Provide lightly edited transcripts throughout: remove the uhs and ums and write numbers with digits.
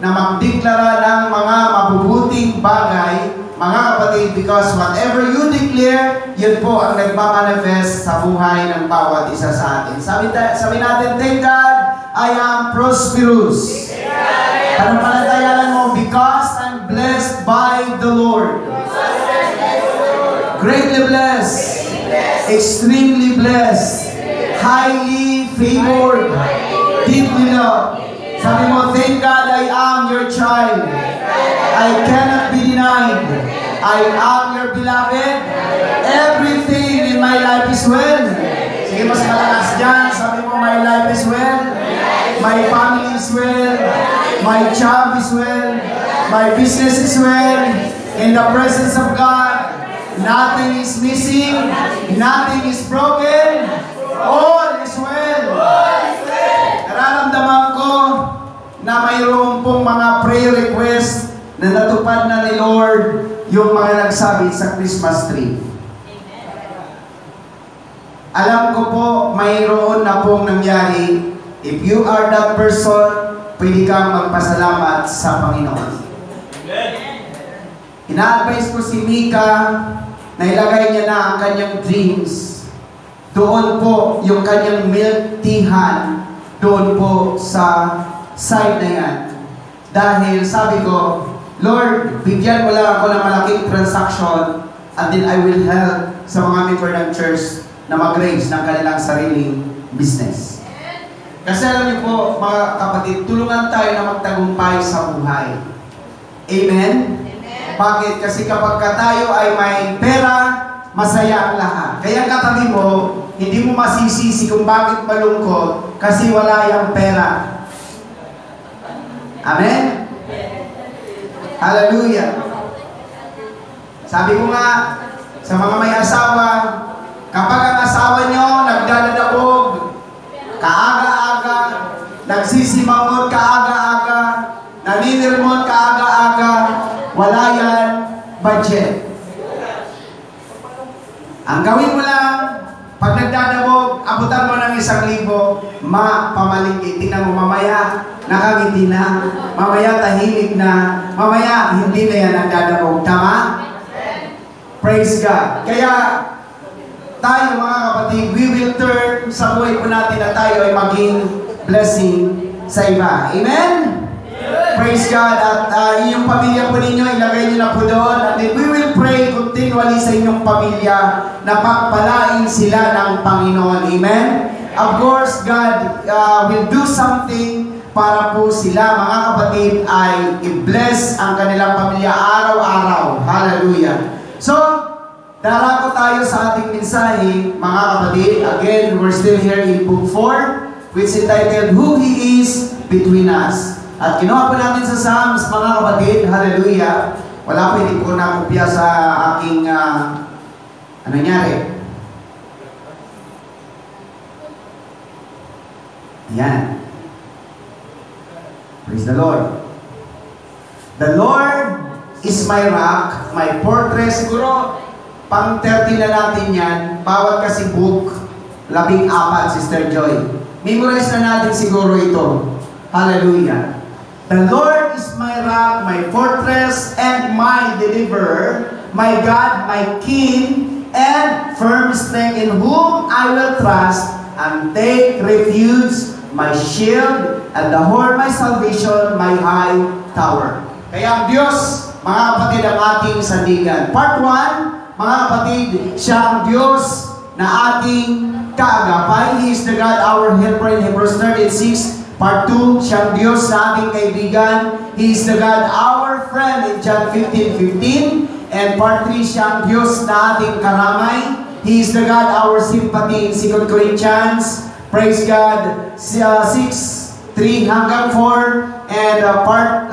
na magdeklara ng mga mabubuting bagay, mga kapatid, because whatever you declare, yun po ang nagmamanifest sa buhay ng bawat isa sa atin. Sabi natin, thank God, I am prosperous. Pananampalatayaan mo, because I'm blessed by the Lord. Greatly blessed, extremely blessed, highly favored, deeply loved. Sabi mo, thank God I am your child. I cannot be denied. I am your beloved. Everything in my life is well. Sige, mas malakas dyan. Sabi mo, my life is well. My family is well. My job is well. My business is well. In the presence of God, nothing is missing. Nothing is broken. All is well. Nararamdaman ko na mayroon pong mga prayer request na natupad na ni Lord yung mga nagsabi sa Christmas tree. Alam ko po, mayroon na pong nangyari. If you are that person, pwede kang magpasalamat sa Panginoon. Ina-advise ko si Mika na ilagay niya na ang kanyang dreams. Doon po yung kanyang milk teahan, doon po sa side na yan. Dahil sabi ko, Lord, bigyan mo lang ako ng malaking transaction and then I will help sa mga member ng church na mag-raise ng kanilang sariling business. Kasi alam niyo po, mga kapatid, tulungan tayo na magtagumpay sa buhay. Amen? Bakit? Kasi kapag tayo ay may pera, masaya ang lahat. Kaya katabi mo, hindi mo masisisi kung bakit malungkot kasi wala yung pera. Amen? Hallelujah. Sabi ko nga, sa mga may asawa, kapag ang asawa nyo nagdadadabog, kaaga-aga, nagsisimangot kaaga-aga, naninirmon kaaga-aga, wala yan budget. Ang gawin mo lang, pag nagdadabog, abutan mo ng 1,000, pamaligid. Tingnan mo, mamaya, nakangiti na. Mamaya, tahimik na. Mamaya, hindi na yan nagdadabog. Tama? Praise God. Kaya, tayo mga kapatid, we will turn sa buhay po natin na tayo ay maging blessing sa iba. Amen? Praise God. At inyong pamilya po ninyo, ilagay nyo na po doon. And then we will pray continually sa inyong pamilya na pagpalain sila ng Panginoon. Amen? Of course, God will do something para po sila, mga kapatid, ay i-bless ang kanilang pamilya araw-araw. Hallelujah. So, darako tayo sa ating mensahe, mga kapatid. Again, we're still here in Book 4, which is entitled, Who He Is Between Us. At kinuha po natin sa Psalms, mga kapatid, hallelujah. Wala po, hindi ko nakopya sa aking, ano nangyari? Ayan. Praise the Lord. The Lord is my rock, my fortress. Siguro, pang 30 na natin yan. Bawat kasi book, 14, Sister Joy. Memorize na natin siguro ito. Hallelujah. The Lord is my rock, my fortress, and my deliverer, my God, my King, and firm strength in whom I will trust and take refuge, my shield, and the horn, my salvation, my high tower. Kaya ang Diyos, mga kapatid, ang ating sandigan. Part 1, mga kapatid, siya ang Diyos na ating kaagapay. He is the God, our helper in Hebrews 13:6. Part 2, siyang Diyos na ating kaibigan. He is the God, our friend in John 15:15. And part 3, siyang Diyos na ating karamay. He is the God, our sympathy in 2 Corinthians. Praise God, 6:3 hanggang 4. And part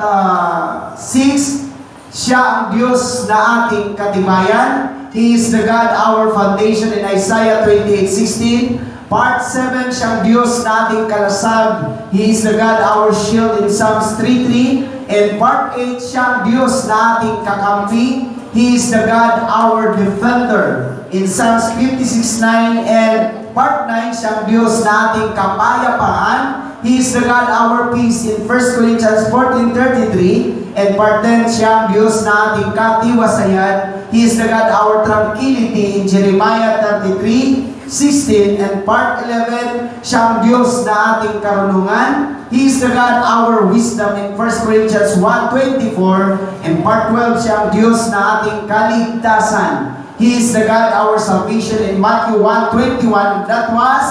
6, siya ang Diyos na ating katibayan. He is the God, our foundation in Isaiah 28:16. Part 7, siyang Diyos na ating kalasag. He is the God, our shield in Psalms 3:3. And part 8, siyang Diyos na ating kakampi. He is the God, our defender in Psalms 56:9. And part 9, siyang Diyos na ating kapayapaan He is the God our peace in 1 Corinthians 14:33. And part 10, siya ang Diyos na ating katiwasayan. He is the God our tranquility in Jeremiah 33:16. And part 11, siya ang Diyos na ating karunungan. He is the God our wisdom in 1 Corinthians 1:24. And part 12, siya ang Diyos na ating kaligtasan. He is the God our salvation in Matthew 1:21. That was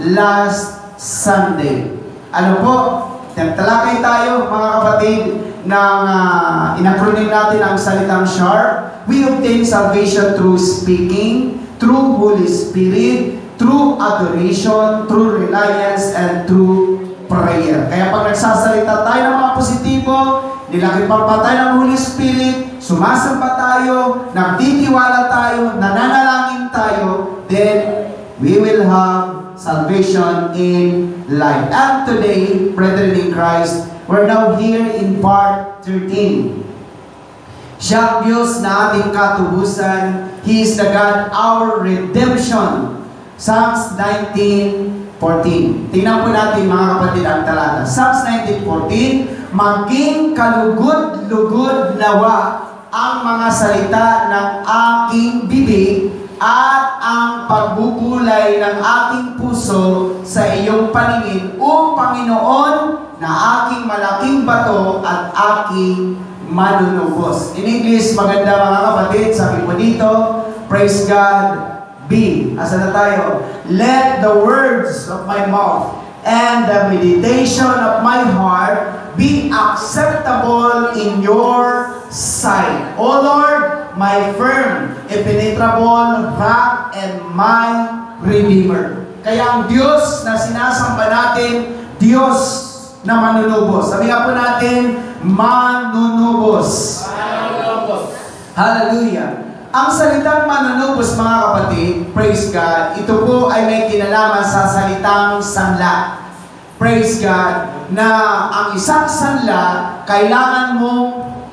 last Sunday. Ano po? Talakay tayo, mga kapatid, ng inacronym natin ang salitang SHARP. We obtain salvation through speaking, through Holy Spirit, through adoration, through reliance, and through prayer. Kaya pag nagsasalita tayo ng mga positibo, nilagipang pa tayo ng Holy Spirit, sumasamba tayo, nagtitiwala tayo, nananalangin tayo, then we will have salvation in life. And today, brethren in Christ, we're now here in part 13. Siya ang Diyos na ating katubusan. He is the God, our redemption. Psalms 19:14. Tingnan po natin, mga kapatid, ang talata. Psalms 19:14, maging kalugod-lugod nawa ang mga salita ng aking bibig at ang pagbubulay ng aking puso sa iyong paningin, O Panginoon, na aking malaking bato at aking manunubos. In English, maganda mga kapatid, sabi po dito, praise God, be. Asa na tayo? Let the words of my mouth and the meditation of my heart be acceptable in your sight. O Lord, my firm, impenetrable rock and my Redeemer. Kaya ang Diyos na sinasamba natin, Diyos na manunubos. Sabi nga po natin, manunubos. Hallelujah. Ang salitang manunubos, mga kapatid, praise God, ito po ay may kinalaman sa salitang sanla. Praise God, na ang isang sanla, kailangan mong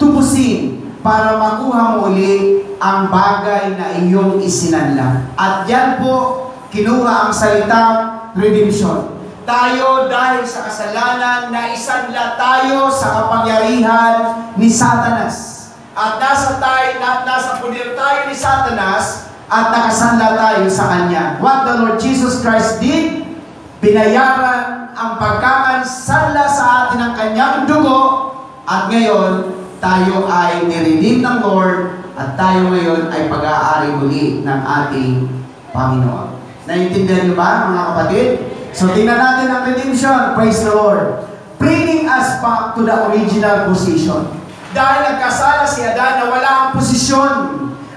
tubusin para makuha mo uli ang bagay na iyong isinanla. At yan po, kinuha ang salitang redemption. Tayo dahil sa kasalanan na isanla tayo sa kapangyarihan ni Satanas. At nasa pudir tayo ni Satanas at nakasanla tayo sa Kanya. What the Lord Jesus Christ did, binayaran ang pagkakasanla sa atin ng Kanyang dugo, at ngayon, tayo ay niredeem ng Lord, at tayo ngayon ay pag-aari muli ng ating Panginoon. Naiintindihan niyo ba, mga kapatid? So, tingnan natin ang redemption. Praise the Lord. Bringing us back to the original position. Dahil nagkasala si Adan na wala ang posisyon.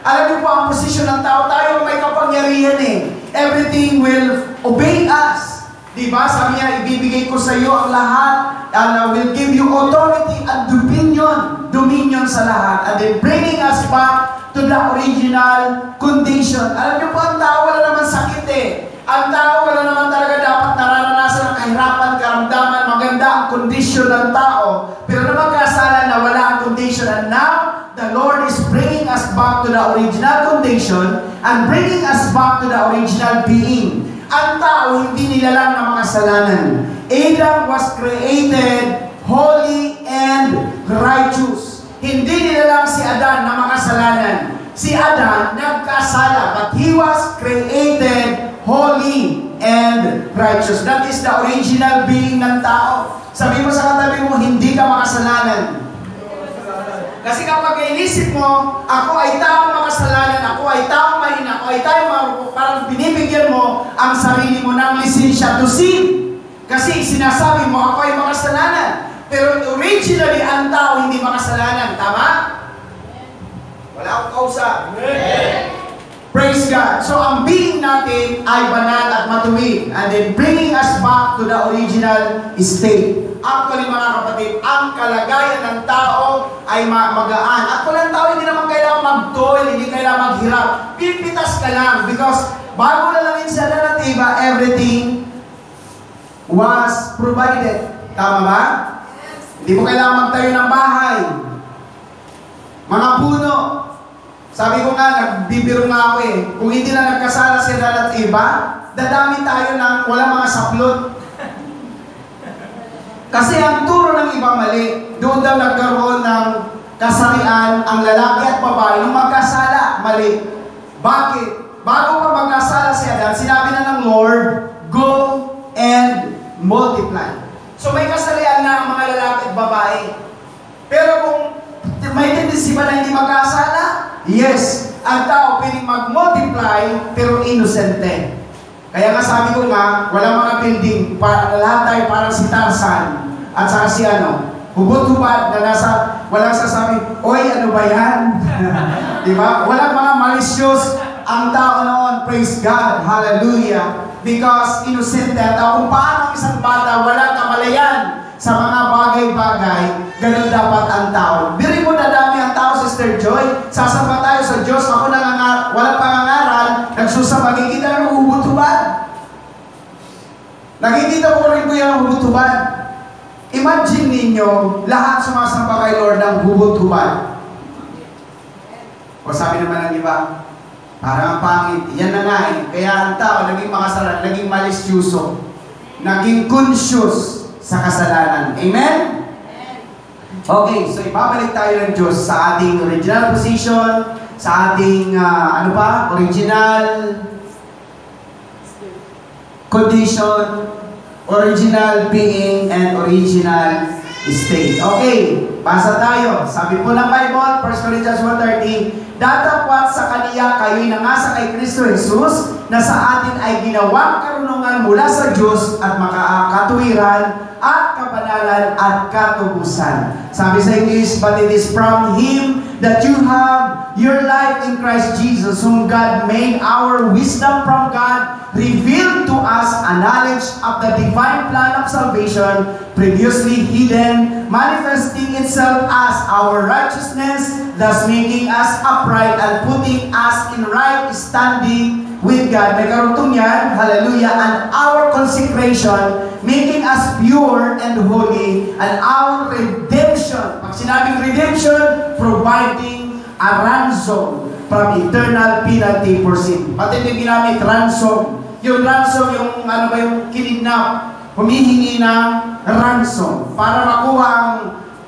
Alam niyo po ang posisyon ng tao, tayo may kapangyarihan eh. Everything will obey us. Diba? Sabi niya, ibibigay ko sa iyo ang lahat, and I will give you authority and dominion sa lahat. And then bringing us back to the original condition. Alam niyo po, ang tao wala naman sakit eh. Ang tao wala naman talaga dapat nararanasan ng kahirapan, karamdaman, maganda ang kondisyon ng tao. Pero naman kasala na wala ang condition. And now, the Lord is bringing us back to the original condition and bringing us back to the original being. Ang tao hindi nilalang ng mga kasalanan. Adam was created holy and righteous. Hindi nilalang si Adan ng mga kasalanan. Si Adan nagkasala, but he was created holy and righteous. That is the original being ng tao. Sabi mo sa katabi mo, hindi ka makasalanan. Kasi kapag inisip mo, ako ay taong makasalanan, ako ay taong mahina, ako ay taong parang binibigyan mo ang sarili mo ng lisensya to sin. Kasi sinasabi mo, ako ay makasalanan. Pero originally, ang tao hindi makasalanan. Tama? Wala akong kausap. Praise God. So, ang being natin ay banal at matuwid. And then, bringing us back to the original state. Actually, mga kapatid, ang kalagayan ng tao ay magaan. Actually, ang tao hindi naman kailangan mag-toil, hindi kailangan maghirap. Pipitas ka lang because bago na lang sa alternatiba, everything was provided. Tama ba? Hindi mo kailangan magtayo ng bahay. Mga puno. Sabi ko nga, nagbibiro nga ako eh. Kung hindi na nagkasala si Adan at Eva, dadami tayo ng wala mga saplot. Kasi ang turo ng iba mali. Doon daw nagkaroon ng kasarian ang lalaki at babae nung magkasala. Mali. Bakit? Bago pa magkasala si Adan, sinabi na ng Lord, go and multiply. So may kasarian na ang mga lalaki at babae. Pero kung may tendency ba na hindi magkasala? Yes. Ang tao pwedeng mag-multiply pero innocente. Kaya nga sabi ko nga, walang mga building, lahat tayo parang si Tarzan at saka si hubot-hubad na walang sasabi, oy, ano ba yan? Diba? Walang mga malicious ang tao noon, praise God, hallelujah. Because innocent ang tao. Kung paano isang bata walang kamalayan sa mga bagay-bagay, ganun dapat ang tao. Biri mo na dami ang tao, Sister Joy. Sasamba tayo sa Diyos. Ako walang pangangaral, nagsusamba. Nakikita ng hubot-hubad. Nakikita ko rin po yung hubot-hubad. Imagine ninyo, lahat sumasamba kay Lord ng hubot-hubad. O sabi naman ng iba, parang ang pangit. Yan na nga eh. Kaya ang tao naging makasalan, naging malisyuso, naging conscious sa kasalanan. Amen? Okay, so ibabalik tayo ng Diyos sa ating original position, sa ating, original condition, original being, and original state. Okay, basa tayo. Sabi po ng Bible, 1 Corinthians 1:30, datapwat sa Kaniya kayo'y nangasa kay Kristo Jesus, na sa atin ay ginawang karunungan mula sa Diyos at makakatuwiran at kabanalan at katubusan. Sabi sa English, but it is from Him that you have your life in Christ Jesus, whom God made our wisdom from God, revealed to us a knowledge of the divine plan of salvation, previously hidden, manifesting itself as our righteousness, thus making us upright and putting us in right standing with God. May karugtong yan, hallelujah, and our consecration, making us pure and holy, and our redemption. Pag sinabing redemption, providing a ransom from eternal penalty for sin. Pati yung ginamit, ransom. Yung ransom, yung yung kinidnap, humihingi ng ransom. Para makuha ang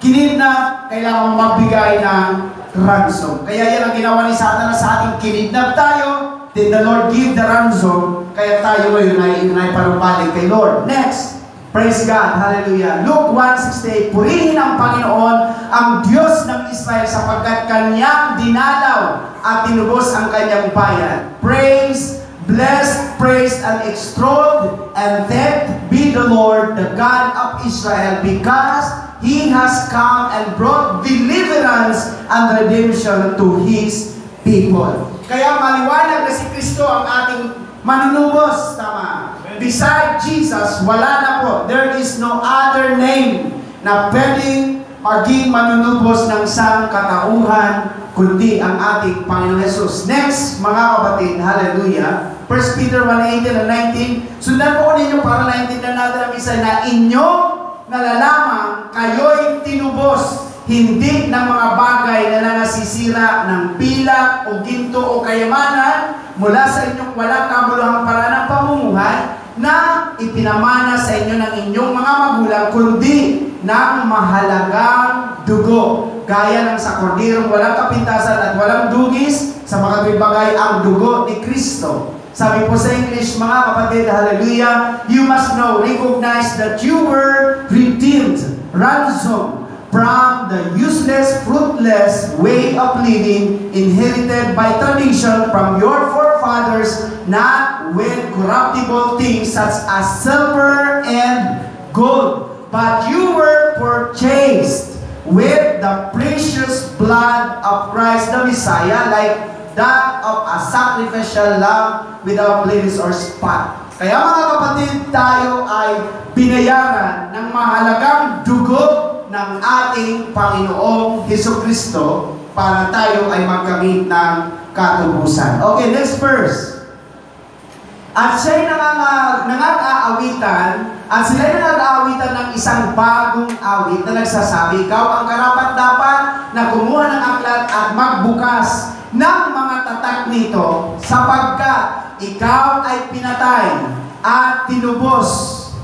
kinidnap, kailangan magbigay ng ransom. Kaya yan ang ginawa ni Satanas sa ating kinidnap tayo, then the Lord give the ransom, kaya tayo ngayon ay parumbalik kay Lord. Next, praise God, hallelujah. Luke 1:68, purihin ang Panginoon, ang Diyos ng Israel, sapagkat Kanyang dinalaw at tinubos ang Kanyang bayan. Praise, blessed, praised, and extolled, and thanked be the Lord, the God of Israel, because He has come and brought deliverance and redemption to His people. Kaya maliwanag na si Kristo ang ating manunubos, tama. Beside Jesus, wala na po. There is no other name na pwedeng maging manunubos ng sangkatauhan kundi ang ating Panginoon Jesus. Next, mga kapatid, hallelujah. 1 Peter 1:18 and 19. Sundan po ninyo para naintindihan natin ang isa na inyo nalalamang kayo'y tinubos, hindi ng mga bagay na nangasisira ng pilak o ginto o kayamanan mula sa inyong walang kabuluhang paraan ng pamumuhay na ipinamana sa inyo ng inyong mga magulang, kundi ng mahalagang dugo, gaya ng sa korderong walang kapintasan at walang dugis, sa mga bagay ang dugo ni Kristo. Sabi po sa English, mga kapatid, hallelujah, you must know, recognize that you were redeemed, ransomed, from the useless, fruitless way of living inherited by tradition from your forefathers, not with corruptible things such as silver and gold, but you were purchased with the precious blood of Christ the Messiah, like that of a sacrificial lamb without blemish or spot. Kaya mga kapatid, tayo ay binayaran ng mahalagang dugo ng ating Panginoong Hesukristo para tayo ay magkamit ng katubusan. Okay, next verse. At siya'y nangag-aawitan, at sila'y nangag-aawitan ng isang bagong awit na nagsasabi, ikaw ang karapat-dapat na kumuha ng aklat at magbukas ng mga tatak nito, sapagkat ikaw ay pinatay at tinubos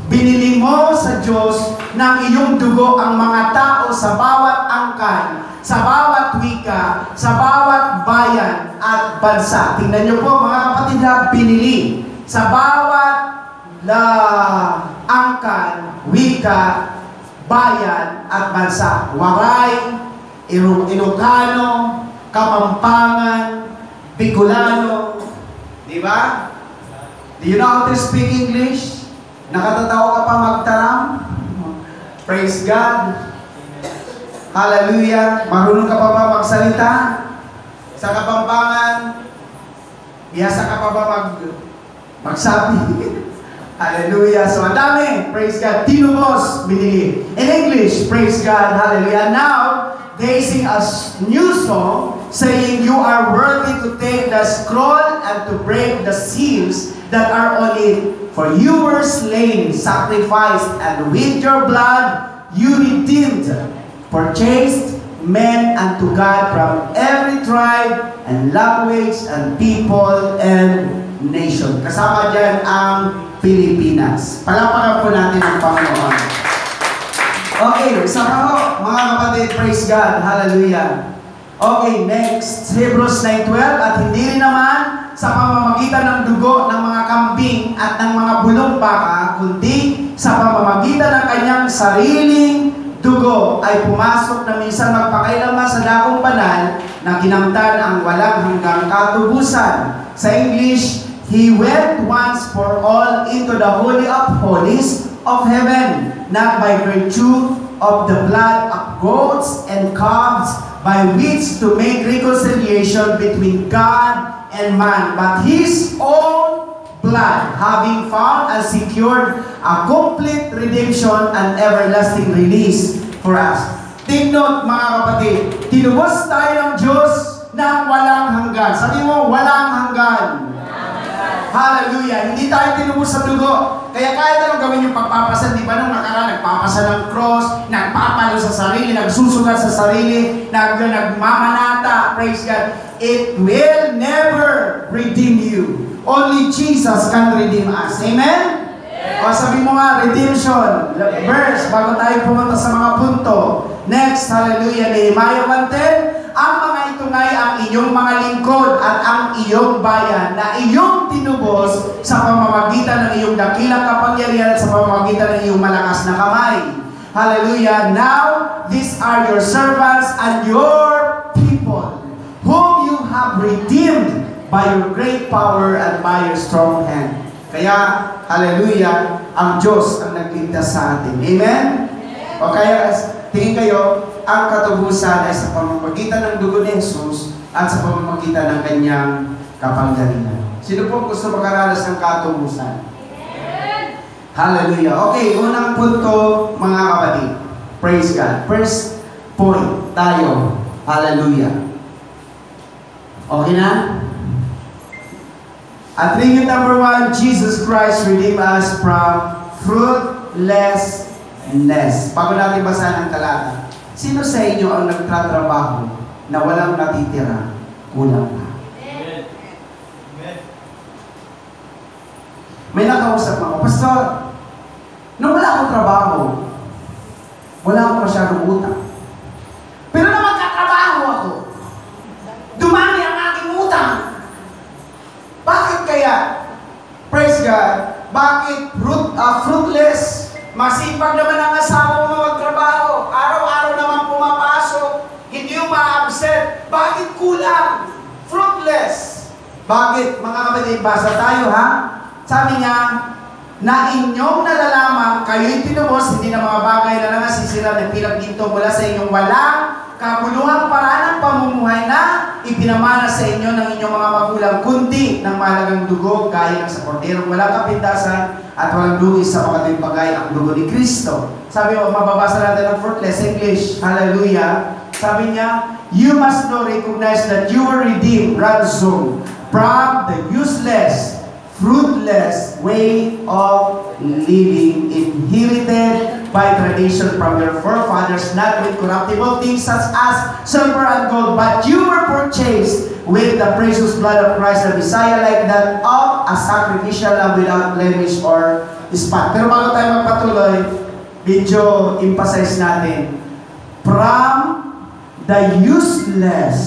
Binili mo sa Diyos ng iyong dugo ang mga tao sa bawat angkan, sa bawat wika, sa bawat bayan at bansa. Tingnan niyo po mga kapatid na binili sa bawat angkan, wika, bayan at bansa. Waray, Ilocano, Kapampangan, Bicolano, di ba? Do you know how to speak English? Nakatatawa ka pa magtaram? Praise God. Hallelujah. Marunong ka pa ba magsalita? Sa Kapampangan, biyasa ka pa ba magsabi? Hallelujah. So, ang dami. Praise God. Tinubos, binili. In English, praise God. Hallelujah. Now, they sing a new song saying, "You are worthy to take the scroll and to break the seals that are on it. For you were slain, sacrificed, and with your blood you redeemed, purchased men unto God from every tribe and language and people and nation." Kasama dyan ang Pilipinas. Palapakan po natin ang Panginoon. Okay, isa pa ho, mga kapatid, praise God, hallelujah. Okay, next, Hebrews 9:12, at hindi rin naman sa pamamagitan ng dugo ng mga kambing at ng mga bulong baka, kundi sa pamamagitan ng kanyang sariling dugo ay pumasok na minsan magpakailanman sa dakong banal na kinamtan ang walang hanggang katubusan. Sa English, He went once for all into the Holy of Holies of heaven, not by virtue of the blood of goats and calves, by which to make reconciliation between God and man, but His own blood, having found and secured a complete redemption and everlasting release for us. Take note mga kapatid, tinubos tayo ng Diyos ng walang hanggan. Sabi mo, walang hanggan. Hallelujah. Hindi tayo tinubos sa dugo. Kaya kahit anong gawin yung pagpapasan, di ba nung nakaraan, nagpapasa ng cross, nagpapalo sa sarili, nagsusugat sa sarili, nagmamanata, praise God. It will never redeem you. Only Jesus can redeem us. Amen? O sabi mo nga, redemption, verse, bago tayo pumunta sa mga punto. Next, hallelujah, Nehemiah 1:10, ang mga ito nga'y ang inyong mga lingkod at ang iyong bayan na iyong tinubos sa pamamagitan ng iyong dakilang kapangyarihan at sa pamamagitan ng iyong malakas na kamay. Hallelujah. Now, these are your servants and your people, whom you have redeemed by your great power and by your strong hand. Kaya, hallelujah, ang Diyos ang nagligtas sa atin. Amen? O kaya, tingin kayo, ang katubusan ay sa pamamagitan ng dugo ni Jesus at sa pamamagitan ng kanyang kapangyarihan. Sino po gusto makaranas ng katubusan? Hallelujah. Okay, unang punto, mga kapatid. Praise God. First point tayo. Hallelujah. Okay na? Attribute number 1, Jesus Christ redeemed us from fruitlessness. Bago natin basahin ang talata, sino sa inyo ang nagtatrabaho na walang natitira? Kulang na. May nakausap ako, Pastor, nung wala akong trabaho, wala akong masyadong utang. Pero nung magkatrabaho ako, dumami ang aking utang. Bakit kaya? Praise God. Bakit fruitless? Masipag naman ang asawa mo magtrabaho. Araw-araw naman pumapasok. Hindi yung ma-absent. Bakit kulang? Fruitless. Bakit? Mga kapatid, basa tayo ha? Sabi niya, na inyong nalalaman, kayo'y tinubos, hindi na mga bagay na nangasisira ng pinagginto mula sa inyong walang kabuluhang paraan ng pamumuhay na ipinamana sa inyo ng inyong mga magulang, kundi ng mahalagang dugo, gaya ng sa korderong walang kapintasan at walang dugis sa makatuwing bagay ang dugo ni Kristo. Sabi mo, mababasa natin ng fruitless English. Hallelujah. Sabi niya, you must know, recognize that you were redeemed, ransomed from the useless, fruitless way of living inherited by tradition from your forefathers, not with corruptible things such as silver and gold, but you were purchased with the precious blood of Christ the Messiah, like that of a sacrificial lamb without blemish or spot. Pero bago tayo magpatuloy, medyo emphasize natin, from the useless,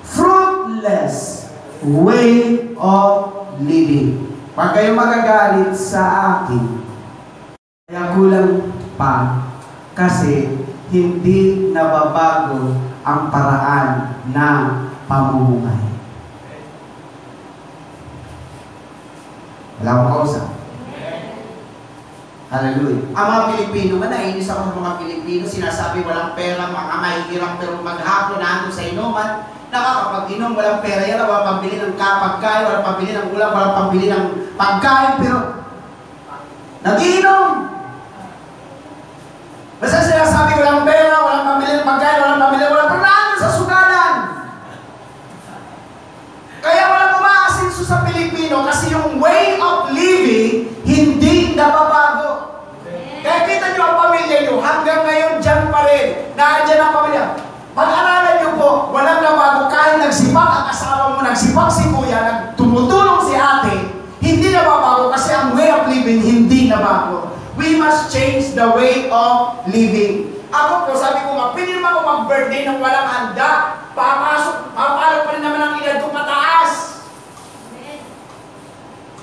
fruitless way of living. Huwag kayong magagalit sa akin. Kaya kulang pa kasi hindi nababago ang paraan ng pamumuhay. Wala akong kausap. Hallelujah. Ang mga Pilipino, naiinis ako sa mga Pilipino, sinasabi walang pera, mga mahihirap, pero maghapon na sa inuman, nakakapag-inom, walang pera yan, walang pambili ng pagkain, walang pambili ng ulam, walang pambili ng pagkain, pero nag-iinom. Basta sinasabi walang pera, walang pambili ng pagkain, walang pambili, walang pagkain sa sugalan. Kaya walang umaasinso sa Pilipino kasi yung way of living hindi nababago. Kaya kita nyo ang pamilya nyo, hanggang ngayon dyan pa rin, naandyan ang pamilya. Pag-aralan nyo po, walang nabago, kahit nagsipak ang asawa mo, nagsipak si kuya, tumutulong si ate, hindi nababago kasi ang way of living hindi nabago. We must change the way of living. Ako po, sabi ko nga, pwede naman ako mag-birthday ng walang handa. Papalo pa rin naman ang edad ko mataas.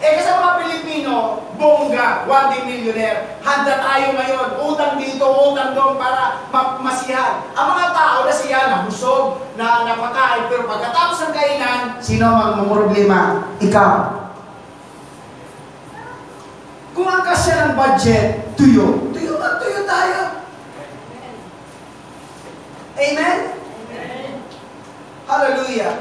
Kasi mga Pilipino, bongga, one-day millionaire, handa tayo ngayon, utang dito, utang doon para masiyahan. Ang mga tao nasiyahan, busog, na napakain, pero pagkatapos ng kainan, sino ang mamumroblema? Ikaw. Kung ang kasya ng budget, tuyo tayo. Amen? Amen. Hallelujah.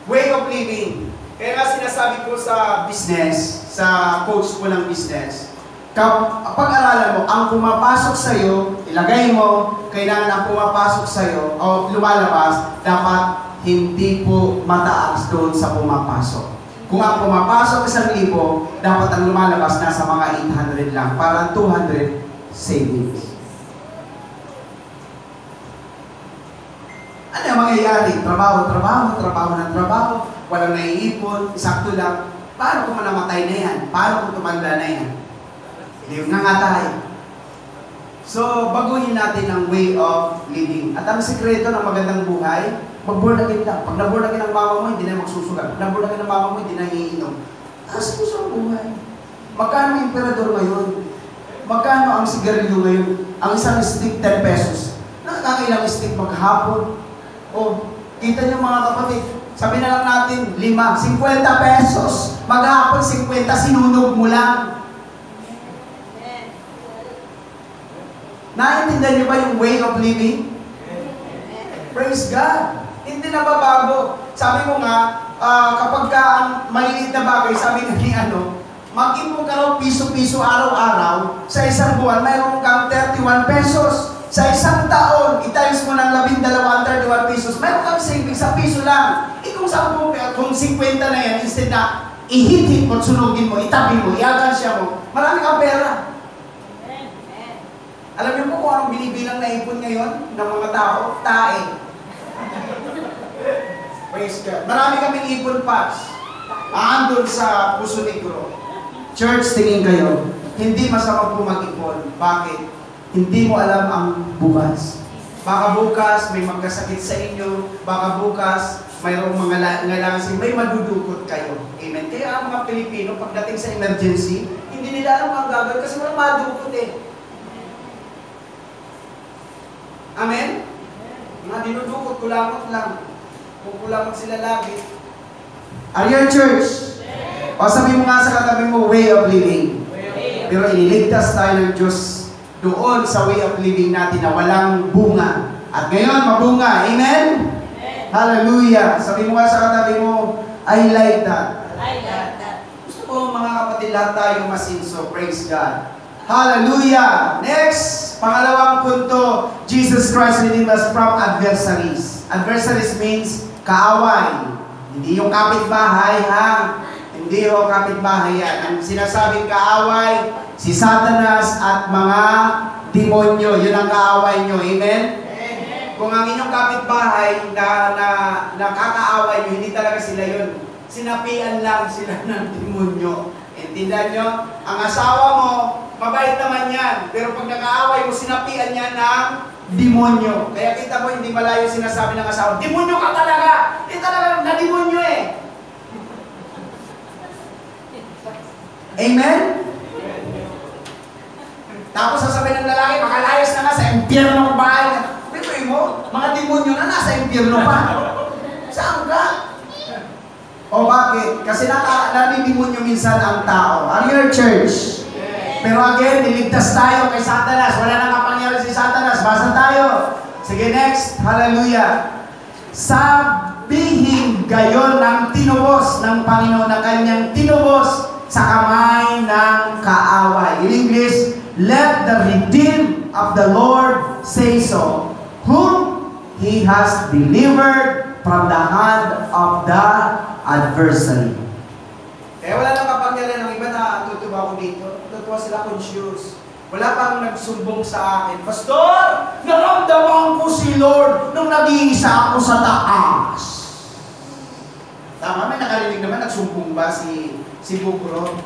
Way of living. Kaya nga sinasabi ko sa business, sa coach ko ng business, pag-aralan mo, ang pumapasok sa'yo, ilagay mo, kailangan ang pumapasok sa'yo, o lumalabas, dapat hindi po mataas doon sa pumapasok. Kung ang pumapasok 1,000, dapat ang lumalabas nasa mga 800 lang, para 200 savings. Ano yung mangyayari? Trabaho ng trabaho, walang naiipon, sakto lang. Paano kung namatay na yan? Paano kung tumanda na yan? Hindi nangatay. So, baguhin natin ang way of living. At ang sikreto ng magandang buhay, mag-born again lang. Pag na-born again ang mama mo, hindi na magsusugat. Pag na-born again ang mama mo, hindi na iinom. Asa mo sa buhay? Magkano ang emperador ngayon? Magkano ang sigarilyo ngayon? Ang isang stick, 10 pesos. Nakakailang stick maghapon. O, kita niyo mga kapatid, sabi na lang natin, 5, 50 pesos. Maghapon, 50, sinunog mo lang. Naintindihan niyo ba yung way of living? Praise God. Hindi nababago. Sabi mo nga, kapag ka ang maliliit na bagay, sabi nga ni mag-ipon ka raw piso-piso araw-araw, sa isang buwan, mayroon kang 31 pesos. Sa isang taon, i-times mo ng 12, 31 pesos, mayroon kang savings sa piso lang. Kung 50 na yan, instead na ihit-hit mo, sunugin mo, itabi mo, i-agansya mo, marami kang pera. Alam niyo po kung anong binibilang na ipon ngayon ng mga tao? Tae. Praise God. Marami kaming ipon packs. Andun sa Puso Negro. Church, tingin kayo, hindi masama po mag-ipon. Bakit? Hindi mo alam ang bukas. Baka bukas may magkasakit sa inyo. Baka bukas mayroong mga ngalansin. May madudukot kayo. Amen. Kaya ang mga Pilipino, pagdating sa emergency, hindi nila alam ang gagawin kasi walang madukot eh. Amen? Mga dinudukot, kulangot lang. Kung kulangot sila lagi. Are you in church? O sabi mo nga sa katabi mo, way of living. Pero iniligtas tayo ng Diyos doon sa way of living natin na walang bunga. At ngayon, mabunga. Amen? Hallelujah. Sabi mo nga sa katabi mo, I like that. I like that. Gusto ko mga kapatid lahat tayo masinso. Praise God. Hallelujah. Next, pangalawang punto, Jesus Christ redeemed us from adversaries. Adversaries means kaaway. Hindi yung kapitbahay, ha? Hindi yung kapitbahay yan. Ang sinasabing kaaway, si Satanas at mga demonyo. Yun ang kaaway nyo. Amen? kung ang inyong kapitbahay na nakakaaway nyo, hindi talaga sila yun. Sinapian lang sila ng demonyo. Intindihan nyo? Ang asawa mo, mabait naman yan. Pero pag nakaaway mo, sinapian niya ng demonyo. Kaya kita mo, hindi malayo sinasabi ng asawa, demonyo ka talaga! Hindi talaga na demonyo eh. Amen? Tapos sasabihin ng lalaki, makalayas na nga sa impyerno ng bahay. Bitoy mo, mga demonyo na nasa impyerno pa. Saan ka? O bakit? Kasi nanidemonyo minsan ang tao. Are you a church? Pero again, niligtas tayo kay Satanas. Wala nang kapangyarihan si Satanas. Basa tayo. Sige, next. Hallelujah. Sabihin gayon ng tinubos ng Panginoon na kanyang tinubos sa kamay ng kaaway. In English, let the redeemed of the Lord say so, whom He has delivered from the hand of the adversary. Kaya wala nang kapangyarihan ng iba na tutuwa ko dito. Tutuwa sila conscious. Wala pang nagsumbong sa akin, Pastor, naramdaman ko si Lord nung nag-iisa ako sa taas. Tama, may nakarinig naman, nagsumbong ba si Bugro?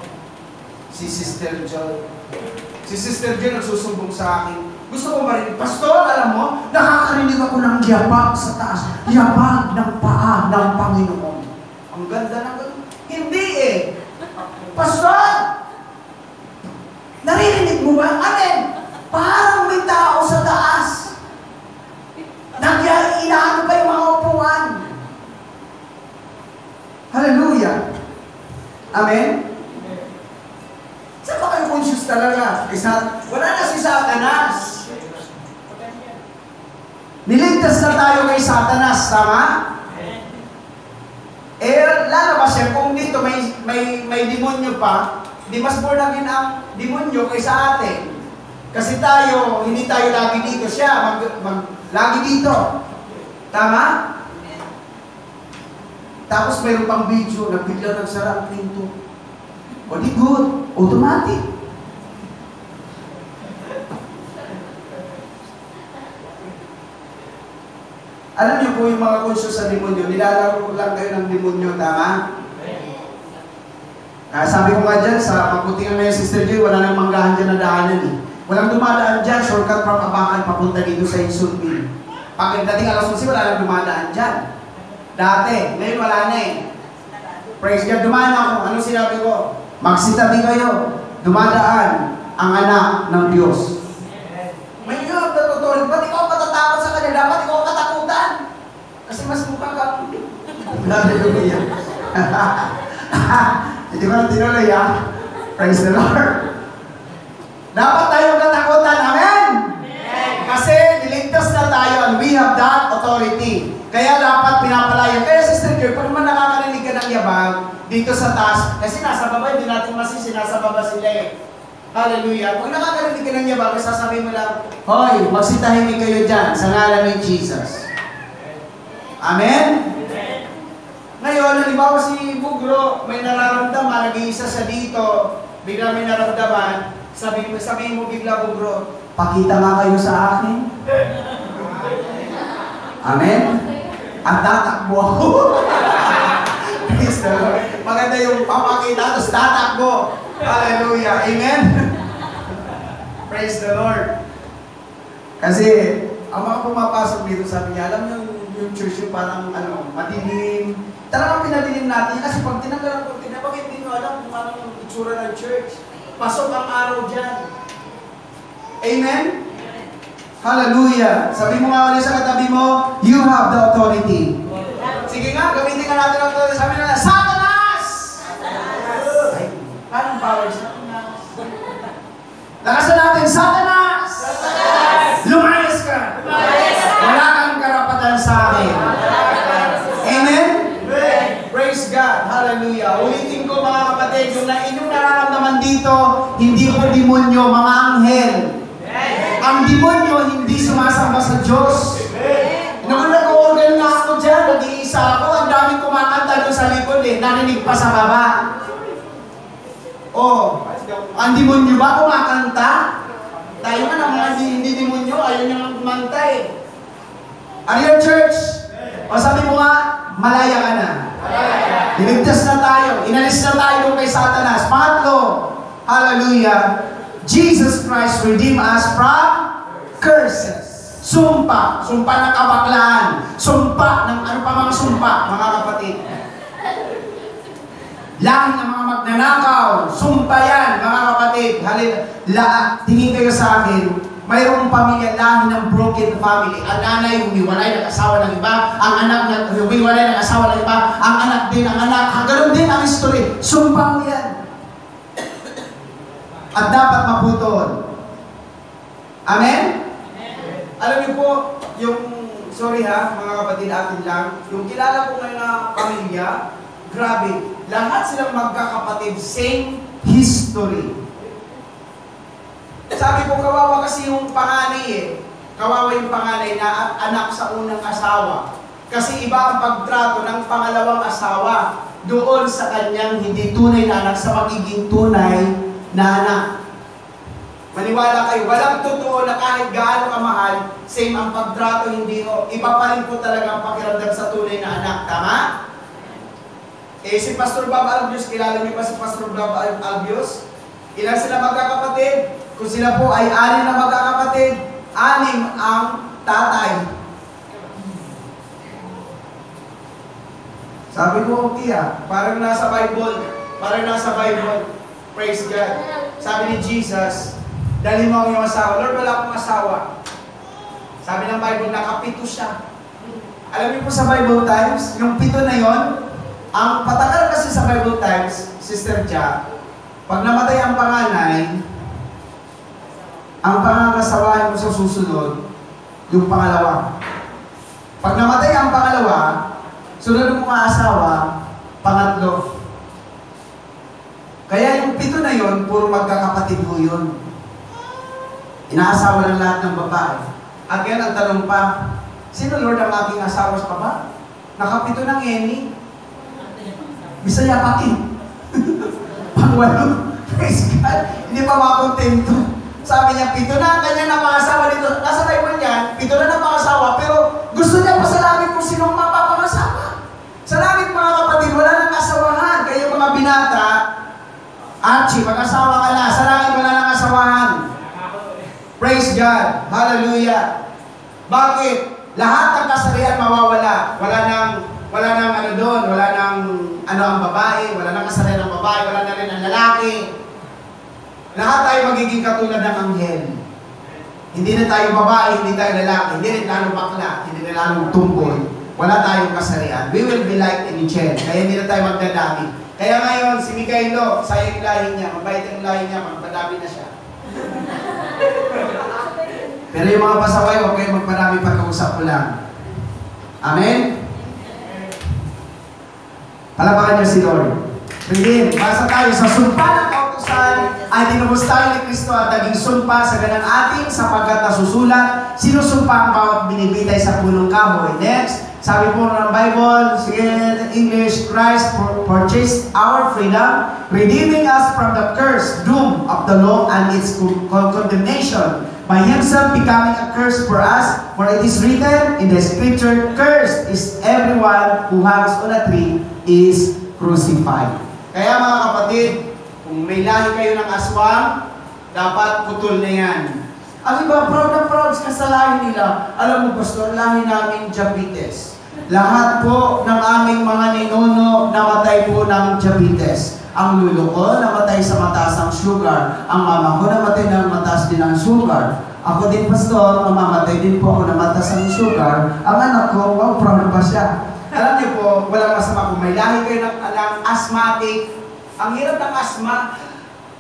Si Sister Joy? Si Sister Joy nagsusumbong sa akin. Gusto ko marinig, Pastor, alam mo, nakakarinig ako ng yabag sa taas. Yabag ng paa ng Panginoon. Ang ganda ng ganda. Hindi eh. Pastor, naririnig mo ba? Amen. Parang may tao sa taas. Inaano pa yung mga upuan. Hallelujah. Amen. Saan ba kayo conscious talaga? Wala na si Satanas. Niligtas na tayo kay Satanas, tama? Lalabas siya kung dito may demonyo pa, di mas born again ang demonyo kaysa atin. Kasi hindi tayo lagi dito. Siya, lagi dito. Tama? Tapos mayroon pang video na bigla nagsara ang pinto. O di good. Automatic. Alam niyo po yung mga conscious sa demonyo, nilalaro lang kayo ng demonyo, tama? Sabi ko nga dyan, sa mabuting ngayon, Sister Joy, wala nang manggahan dyan na daanan eh. Walang dumadaan dyan, shortcut from Abacan, papunta dito sa Insulville. Pagdating alas 11, wala nang dumadaan dyan. Dati, ngayon wala na eh. Praise God, dumaan ako. Ano sinabi ko? Magsitabi kayo. Dumadaan ang anak ng Diyos. May you have the authority. Ba't ikaw matatakot sa kanya? Dapat ikaw katakutan. Kasi mas mukha kang... Hallelujah. Hindi ko na tinuloy ha. Praise the Lord. Dapat tayong katakutan. Amen? Kasi niligtas na tayo and we have that authority. Kaya dapat pinapalayan. Kaya Sister Joy, pag naman nakakarinig ka ng yabag dito sa taas, kasi nasa baba, hindi natin masisi, nasa baba sila eh. Hallelujah. Pag nakakarinig ka ng yabag, sasabihin mo lang, hoy, magsitahimik kayo dyan sa ngalan ni Jesus. Amen? Ngayon, halimbawa si Bugro, may nararamdaman, nag-iisa sa dito, bigla may nararamdaman, sabihin mo bigla, Bugro, pakita nga kayo sa akin. Amen? At tatakbo ako. Praise the Lord. Maganda yung papakita, tapos tatakbo. Hallelujah. Amen? Praise the Lord. Kasi, ang mga pumapasok dito, sabi niya, alam niyo yung church yung parang madilim. Talagang pinadilim natin. Kasi pag tinanggalan ko, bakit hindi nyo alam kung anong yung itsura ng church? Pasok ang araw dyan. Amen? Hallelujah. Sabi mo nga ulit sa katabi mo, you have the authority. Sige nga, gamitin ka natin ang authority. Sabi na, Satanas! Ay, anong power sa Satanas? Lakasan natin, Satanas! Lumayas ka! Wala kang karapatan sa akin. Amen? Praise God. Hallelujah. Ulitin ko mga kapatid, yung inyong nararamdaman dito, hindi ko demonyo, mga anghel. Ang demonyo hindi sumasamba sa Diyos. Noong nag-organ nga ako dyan, nag-iisa ako, ang daming kumakanta doon sa likod eh, narinig pa sa baba. Oh, ang demonyo ba kumakanta? Tayo nga ng mga hindi demonyo, ayaw nyo lang kumanta eh. Are you church? O sabi mo nga, malaya ka na. Iligtas na tayo. Inalis na tayo doon kay Satanas. Pangatlo, hallelujah, Jesus Christ redeemed us from curses. Sumpa. Sumpa ng kabaklaan. Sumpa ng ano pa mga sumpa, mga kapatid. Lahi ng mga magnanakaw. Sumpa yan, mga kapatid. Tingin kayo sa akin, mayroong pamilya lahi ng broken family. Ang nanay humiwalay ng asawa ng iba, ang anak humiwalay ng asawa ng iba, ang anak din, ang anak, ganoon din ang history. Sumpa mo yan. At dapat maputol. Amen? Alam niyo po, yung, sorry ha, mga kapatid, atin lang, yung kilala ko ngayon na pamilya, grabe, lahat silang magkakapatid, same history. Sabi ko, kawawa kasi yung panganay eh. Kawawa yung panganay na anak sa unang asawa. Kasi iba ang pagtrato ng pangalawang asawa doon sa kanyang hindi tunay na anak sa magiging tunay na anak. Maniwala kayo, walang totoo na kahit gaano kamahal, same ang pagtrato, hindi o. Iba pa rin po talaga ang pakiramdam sa tunay na anak. Tama? Eh, si Pastor Bob Albios, kilala niyo ba si Pastor Bob Albios? Ilan sila magkakapatid? Kung sila po ay 6 na magkakapatid, 6 ang tatay. Sabi ko, okay parang nasa Bible. Parang nasa Bible. Praise God. Sabi ni Jesus, dali mo ang iyong asawa. Lord, wala akong asawa. Sabi ng Bible, nakapito siya. Alam niyo po sa Bible Times, yung 7 na yon, ang patakal kasi sa Bible Times, Sister Jack, pag namatay ang panganay, ang pangangasawahin mo sa susunod, yung pangalawa. Pag namatay ang pangalawa, sunod mo mga asawa, pangatlo. Kaya yung 7 na yon, puro magkakapatid mo yun. Inaasawa ng lahat ng babae. Again, ang tanong pa, sino Lord ang aking asawa sa baba? Nakapito ng Eni. Bisaya pakin. Pangwalo. Praise God. Hindi pa makontento. Sabi niya, 7 na ang kanya na mga asawa dito. Nasa Bible niyan, 7 na ng mga asawa, pero gusto niya pa sa langit kung sinong mapapangasawa. Sa langit, mga kapatid, wala nang asawahan. Kayo mga binata, Archie, mag-asawa ka na. Sa langit, wala nang asawahan. Praise God. Hallelujah. Bakit? Lahat ng kasarian mawawala. Wala nang ano doon, wala nang ano ang babae, wala nang kasarian ng babae, wala na rin ang lalaki. Lahat tayo magiging katulad ng anghel. Hindi na tayo babae, hindi tayo lalaki, hindi rin lalong bakla, hindi na lalong tumboy. Wala tayong kasarian. We will be like angel. Kaya hindi na tayo magdadami. Kaya ngayon, si Mikaelo, sayang yung lahi niya, mabait yung lahi niya, magpadami na siya. Pero yung mga pasaway, huwag kayo magpadami, pagkausap ko lang. Amen? Palapakan niyo si Lord. Begin, basa tayo sa sumpa ng kautusan ay tinubos tayo ni Kristo at naging sumpa sa ganang ating sapagkat nasusulat, sinusumpa ang bawat binibitay sa punong kahoy. Next, sabi po ng Bible, sige, English, Christ purchased our freedom, redeeming us from the curse, doom of the law and its condemnation, by Himself becoming a curse for us, for it is written in the Scripture, cursed is everyone who hangs on a tree is crucified. Kaya mga kapatid, kung may lahi kayo ng aswang, dapat putol na yan. Ang iba, proud na proud ka sa lahi nila. Alam mo, Pastor, lahi namin diabetes. Lahat po ng aming mga ninuno namatay po ng diabetes. Ang lulo ko namatay sa mataas ang sugar. Ang mama ko namatay ng mataas din ang sugar. Ako din, Pastor, mamamatay din po ako ng mataas ang sugar. Ang anak ko, wow, proud pa siya. Alam niyo po, walang masama kung may lahi kayo ng asthmatic. Ang hirap ng asthma.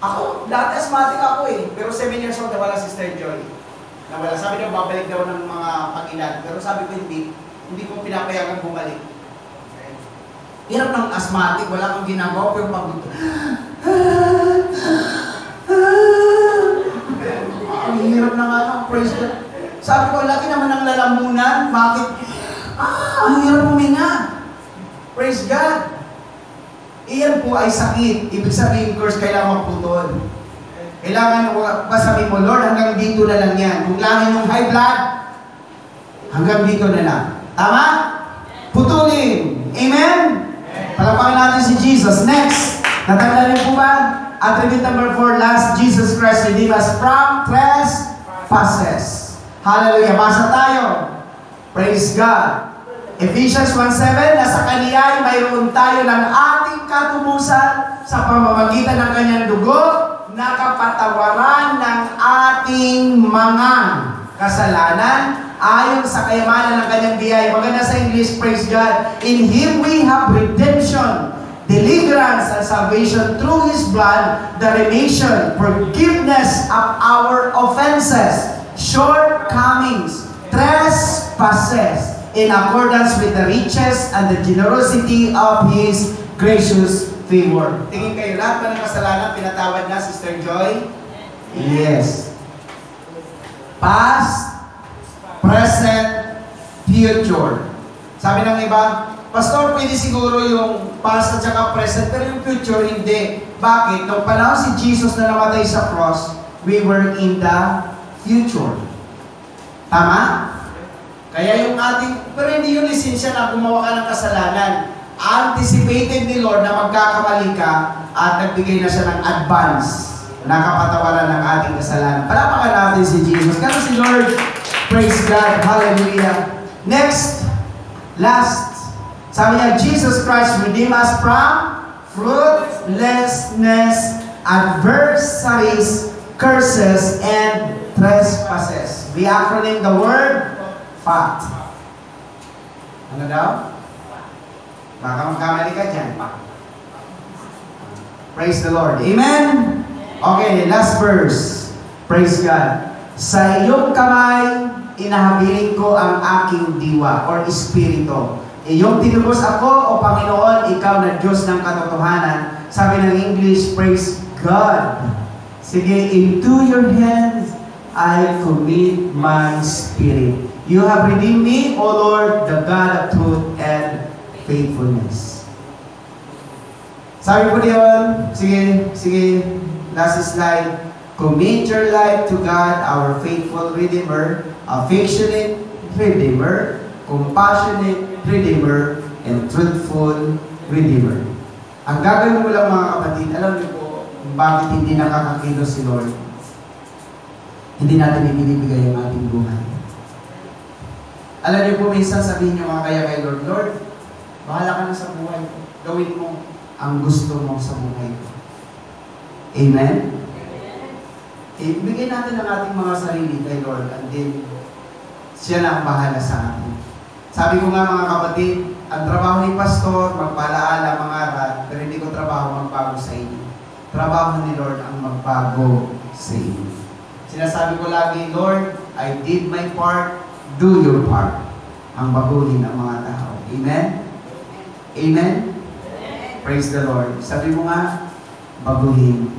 Ako, dati asthmatic ako Pero 7 years old, nawala si Sister Joy. Nawala. Sabi niya, babalik daw ng mga pag-ilan. Pero sabi ko, hindi ko pinapayagan bumalik. Okay. Hirap ng asthmatic, wala kang ginagawa, pero pag ang hirap na nga praise God. Sabi ko, laki naman ng lalamunan, bakit? Ang hirap huminga. Praise God. Iyan po ay sakit. Ibig sabihin, course, kailangan magputol. Kailangan, sabi mo, Lord, hanggang dito na lang yan. Kung langin yung high blood, Hanggang dito na lang. Tama? Putulin. Amen? Palapakin natin si Jesus. Next. Natanda niyo po ba? Attribute number 4, last, Jesus Christ redeemed us from trespasses. Hallelujah. Basa tayo. Praise God. Ephesians 1:7, na sa Kanya ay mayroon tayo ng ating katubusan sa pamamagitan ng Kanyang dugo, nakapatawaran ng ating mga kasalanan ayon sa kayamanan ng Kanyang biyaya. Maganda sa English, praise God. In Him we have redemption, deliverance and salvation through His blood, the remission, forgiveness of our offenses, shortcomings, trespasses, in accordance with the riches and the generosity of His gracious favor. Tingin kayo, lahat ba ng kasalanan pinatawad na, Sister Joy? Yes. Past, present, future. Sabi ng iba, Pastor, pwede siguro yung past at saka present, pero yung future hindi. Bakit? Nung panahon si Jesus na namatay sa cross, we were in the future. Tama? Kaya yung ating, pero hindi yung lisensya na gumawa ka ng kasalanan. Anticipated ni Lord na magkakamali ka at nagbigay na siya ng advance. Nakapatawaran ng ating kasalanan. Palapakan natin si Jesus. Kaya si Lord, praise God, hallelujah. Next, last, sabi niya, Jesus Christ redeemed us from fruitlessness, adversaries, curses, and trespasses. We acronym the word fact. Ano daw? Baka magkamali ka dyan. Praise the Lord. Amen? Okay, last verse. Praise God. Sa iyong kamay, inahabiling ko ang aking diwa or espiritu. Iyong tinubos ako, O Panginoon, ikaw na Diyos ng katotohanan. Sabi ng English, praise God. Sige, into your hands I commit my spirit. You have redeemed me, O Lord, the God of truth and faithfulness. Sabi po diyon, sige, last slide. Commit your life to God, our faithful Redeemer, affectionate Redeemer, compassionate Redeemer, and truthful Redeemer. Ang gagawin mo lang mga kapatid, alam niyo po, bakit hindi nakakakilos si Lord? Hindi natin ibinibigay ang ating buhay. Alam niyo po, minsan sabihin niyo mga kaya kay Lord, Lord, bahala ka na sa buhay ko. Gawin mo ang gusto mo sa buhay ko. Amen? Ibigay natin ang ating mga sarili kay Lord and then siya na ang bahala sa atin. Sabi ko nga mga kapatid, ang trabaho ni Pastor, magpalaala, mangaral, pero hindi ko trabaho magbago sa inyo. Trabaho ni Lord ang magbago sa inyo. Sinasabi ko lagi, Lord, I did my part, do your part. Ang baguhin ng mga tao. Amen? Amen? Praise the Lord. Sabi mo nga, baguhin.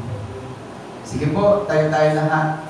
Sige po, tayo lahat.